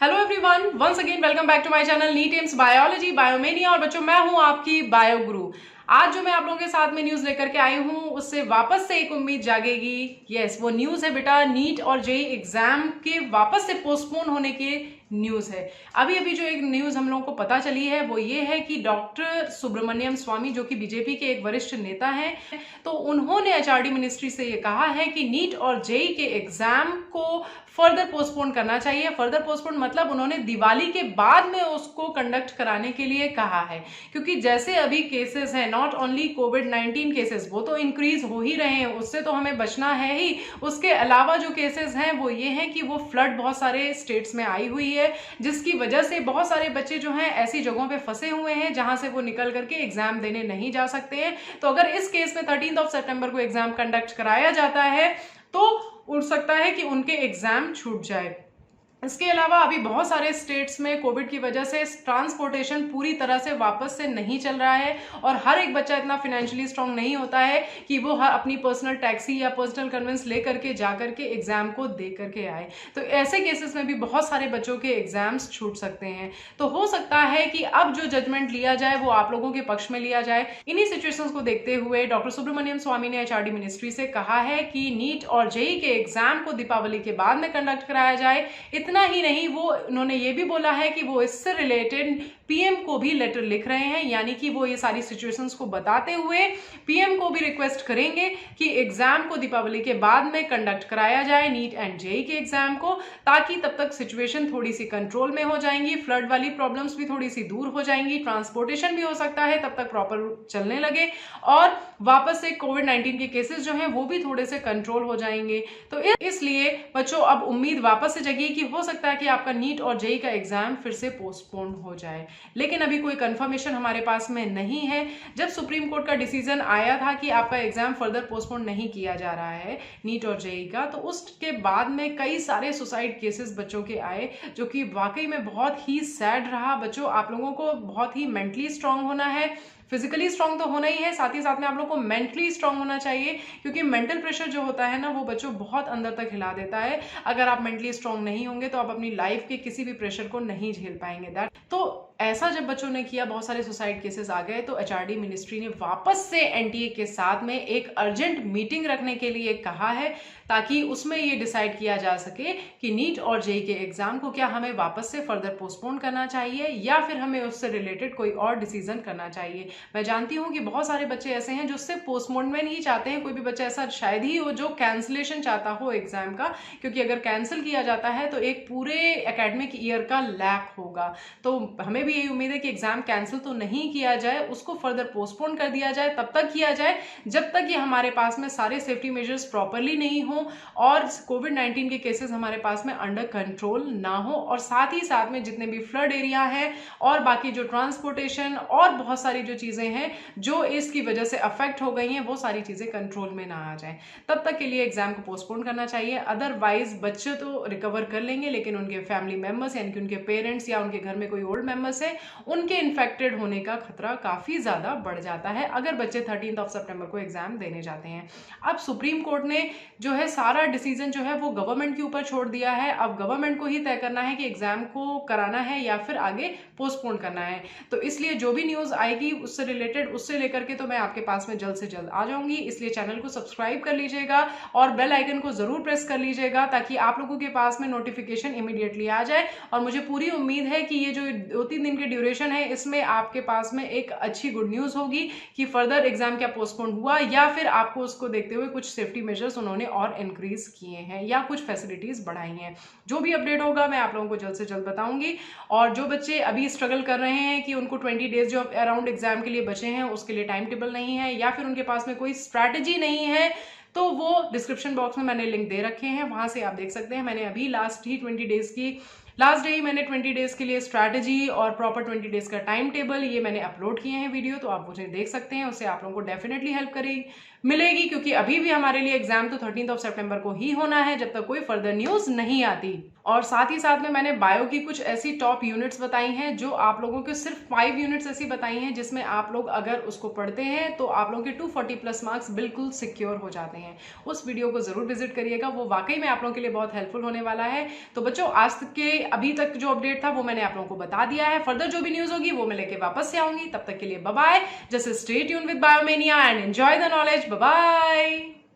Hello everyone, once again welcome back to my channel NEET AIIMS biology Biomania. और बच्चों, मैं हूं आपकी बायो गुरु। आज जो मैं आप लोगों के साथ में न्यूज लेकर के आई हूं, उससे वापस से एक उम्मीद जागेगी। यस, वो न्यूज है बेटा, नीट और जेई एग्जाम के वापस से पोस्टपोन होने के न्यूज है। अभी अभी जो एक न्यूज हम लोगों को पता चली है वो ये है कि डॉक्टर सुब्रमण्यम स्वामी, जो कि बीजेपी के एक वरिष्ठ नेता हैं, तो उन्होंने एचआरडी मिनिस्ट्री से ये कहा है कि नीट और जेई के एग्जाम को फर्दर पोस्टपोन करना चाहिए। फर्दर पोस्टपोन मतलब उन्होंने दिवाली के बाद में उसको कंडक्ट कराने के लिए कहा है, क्योंकि जैसे अभी केसेस हैं, नॉट ओनली कोविड-19 केसेस, वो तो इंक्रीज हो ही रहे हैं, उससे तो हमें बचना है ही। उसके अलावा जो केसेस हैं वो ये हैं कि वो फ्लड बहुत सारे स्टेट्स में आई हुई है, जिसकी वजह से बहुत सारे बच्चे जो हैं ऐसी जगहों पे फंसे हुए हैं जहां से वो निकल करके एग्जाम देने नहीं जा सकते हैं। तो अगर इस केस में 13 सितंबर को एग्जाम कंडक्ट कराया जाता है तो उड़ सकता है कि उनके एग्जाम छूट जाए। इसके अलावा अभी बहुत सारे स्टेट्स में कोविड की वजह से ट्रांसपोर्टेशन पूरी तरह से वापस से नहीं चल रहा है, और हर एक बच्चा इतना फाइनेंशियली स्ट्रांग नहीं होता है कि वो अपनी पर्सनल टैक्सी या पर्सनल कन्वेंस ले करके जा करके एग्जाम को दे करके आए। तो ऐसे केसेस में भी बहुत सारे बच्चों के एग्जाम्स छूट सकते हैं। तो हो सकता है कि अब जो जजमेंट लिया जाए वो आप लोगों के पक्ष में लिया जाए। इन्हीं सिचुएशंस को देखते हुए डॉक्टर सुब्रमण्यम स्वामी ने एचआरडी मिनिस्ट्री से कहा है कि नीट और जेई के एग्जाम को दीपावली के बाद में कंडक्ट कराया जाए। इतना ही नहीं, वो उन्होंने ये भी बोला है कि वो इससे रिलेटेड पीएम को भी लेटर लिख रहे हैं, यानी कि वो ये सारी सिचुएशंस को बताते हुए पीएम को भी रिक्वेस्ट करेंगे कि एग्जाम को दीपावली के बाद में कंडक्ट कराया जाए, नीट एंड जेई के एग्जाम को, ताकि तब तक सिचुएशन थोड़ी सी कंट्रोल में हो जाएंगी, फ्लड वाली प्रॉब्लम्स भी थोड़ी सी दूर हो जाएंगी, ट्रांसपोर्टेशन भी हो सकता है तब तक प्रॉपर चलने लगे, और वापस से कोविड-19 के केसेस जो हैं वो भी थोड़े से कंट्रोल हो जाएंगे। तो इसलिए बच्चों, अब उम्मीद वापस से जगी कि हो सकता है कि आपका नीट और जेई का एग्जाम फिर से पोस्टपोन हो जाए, लेकिन अभी कोई कंफर्मेशन हमारे पास में नहीं है। जब सुप्रीम कोर्ट का डिसीजन आया था कि आपका एग्जाम फर्दर पोस्टपोन नहीं किया जा रहा है नीट और जेई का, तो उसके बाद में कई सारे सुसाइड केसेस बच्चों के आए, जो कि वाकई में बहुत ही सैड रहा। बच्चों, आप लोगों को बहुत ही मेंटली स्ट्रांग होना है, फिजिकली स्ट्रांग तो होना ही है, साथ ही साथ में आप लोग को मेंटली स्ट्रांग होना चाहिए, क्योंकि मेंटल प्रेशर जो होता है ना, वो बच्चों बहुत अंदर तक हिला देता है। अगर आप मेंटली स्ट्रांग नहीं होंगे तो आप अपनी लाइफ के किसी भी प्रेशर को नहीं झेल पाएंगे। दैट तो ऐसा जब बच्चों ने किया, बहुत सारे सुसाइड केसेस आ गए, तो एचआरडी मिनिस्ट्री ने वापस से एनटीए के साथ में एक अर्जेंट मीटिंग रखने के लिए कहा है, ताकि उसमें ये डिसाइड किया जा सके कि नीट और जेई के एग्जाम को क्या हमें वापस से फर्दर पोस्टपोन करना चाहिए या फिर हमें उससे रिलेटेड कोई और डिसीजन करना चाहिए। मैं जानती हूँ कि बहुत सारे बच्चे ऐसे हैं जो सिर्फ पोस्टपोनमेंट ही चाहते हैं। कोई भी बच्चा ऐसा शायद ही हो जो कैंसिलेशन चाहता हो एग्जाम का, क्योंकि अगर कैंसिल किया जाता है तो एक पूरे एकेडमिक ईयर का लैक होगा। तो हमें भी यही उम्मीद है कि एग्जाम कैंसिल तो नहीं किया जाए, उसको फर्दर पोस्टपोन कर दिया जाए। तब तक किया जाए जब तक ये हमारे पास में सारे सेफ्टी मेजर्स प्रॉपरली नहीं हो और कोविड-19 के केसेस हमारे पास में अंडर कंट्रोल ना हो, और साथ ही साथ में जितने भी फ्लड एरिया है और बाकी जो ट्रांसपोर्टेशन और बहुत सारी जो चीजें हैं जो इसकी वजह से अफेक्ट हो गई हैं, वो सारी चीजें कंट्रोल में ना आ जाए, तब तक के लिए एग्जाम को पोस्टपोन करना चाहिए। अदरवाइज बच्चे तो रिकवर कर लेंगे, लेकिन उनके फैमिली मेंबर्स यानी कि उनके पेरेंट्स या उनके घर में कोई ओल्ड मेंबर्स है, उनके इन्फेक्टेड होने का खतरा काफी ज्यादा बढ़ जाता है अगर बच्चे 13 सितंबर को एग्जाम देने जाते हैं। अब सुप्रीम कोर्ट ने जो है सारा डिसीजन जो है वो गवर्नमेंट के ऊपर छोड़ दिया है। अब गवर्नमेंट को ही तय करना है कि एग्जाम को कराना है या फिर आगे पोस्टपोन करना है। तो इसलिए जो भी न्यूज आएगी उससे रिलेटेड, उससे लेकर के तो मैं आपके पास में जल्द से जल्द आ जाऊंगी। इसलिए चैनल को सब्सक्राइब कर लीजिएगा और बेल आइकन को जरूर प्रेस कर लीजिएगा, ताकि आप लोगों के पास में नोटिफिकेशन इमीडिएटली आ जाए। और मुझे पूरी उम्मीद है कि ये जो 2-3 दिन की ड्यूरेशन है, इसमें आपके पास में एक अच्छी गुड न्यूज होगी कि फर्दर एग्जाम क्या पोस्टपोन हुआ या फिर आपको उसको देखते हुए कुछ सेफ्टी मेजर्स उन्होंने और इंक्रीज किए हैं या कुछ फैसिलिटीज बढ़ाई हैं। जो भी अपडेट होगा मैं आप लोगों को जल्द से जल्द बताऊंगी। और जो बच्चे अभी स्ट्रगल कर रहे हैं कि उनको 20 डेज जो अराउंड एग्जाम के लिए बचे हैं उसके लिए टाइम टेबल नहीं है या फिर उनके पास में कोई स्ट्रैटेजी नहीं है, तो वो डिस्क्रिप्शन बॉक्स में मैंने लिंक दे रखे हैं, वहां से आप देख सकते हैं। मैंने अभी लास्ट डे ही मैंने 20 डेज के लिए स्ट्रैटेजी और प्रॉपर 20 डेज का टाइम टेबल ये मैंने अपलोड किए हैं वीडियो, तो आप मुझे देख सकते हैं। उससे आप लोगों को डेफिनेटली हेल्प करेगी मिलेगी, क्योंकि अभी भी हमारे लिए एग्जाम तो 13 सितंबर को ही होना है जब तक कोई फर्दर न्यूज नहीं आती। और साथ ही साथ में मैंने बायो की कुछ ऐसी टॉप यूनिट्स बताई हैं जो आप लोगों को सिर्फ 5 यूनिट्स ऐसी बताई हैं जिसमें आप लोग अगर उसको पढ़ते हैं तो आप लोगों के 240+ मार्क्स बिल्कुल सिक्योर हो जाते हैं। उस वीडियो को जरूर विजिट करिएगा, वो वाकई में आप लोगों के लिए बहुत हेल्पफुल होने वाला है। तो बच्चों, आज के अभी तक जो अपडेट था वो मैंने आप लोगों को बता दिया है। फर्दर जो भी न्यूज होगी वो मैं लेके वापस से आऊंगी। तब तक के लिए bye bye. Just stay tuned with Biomania and enjoy the knowledge. Bye bye.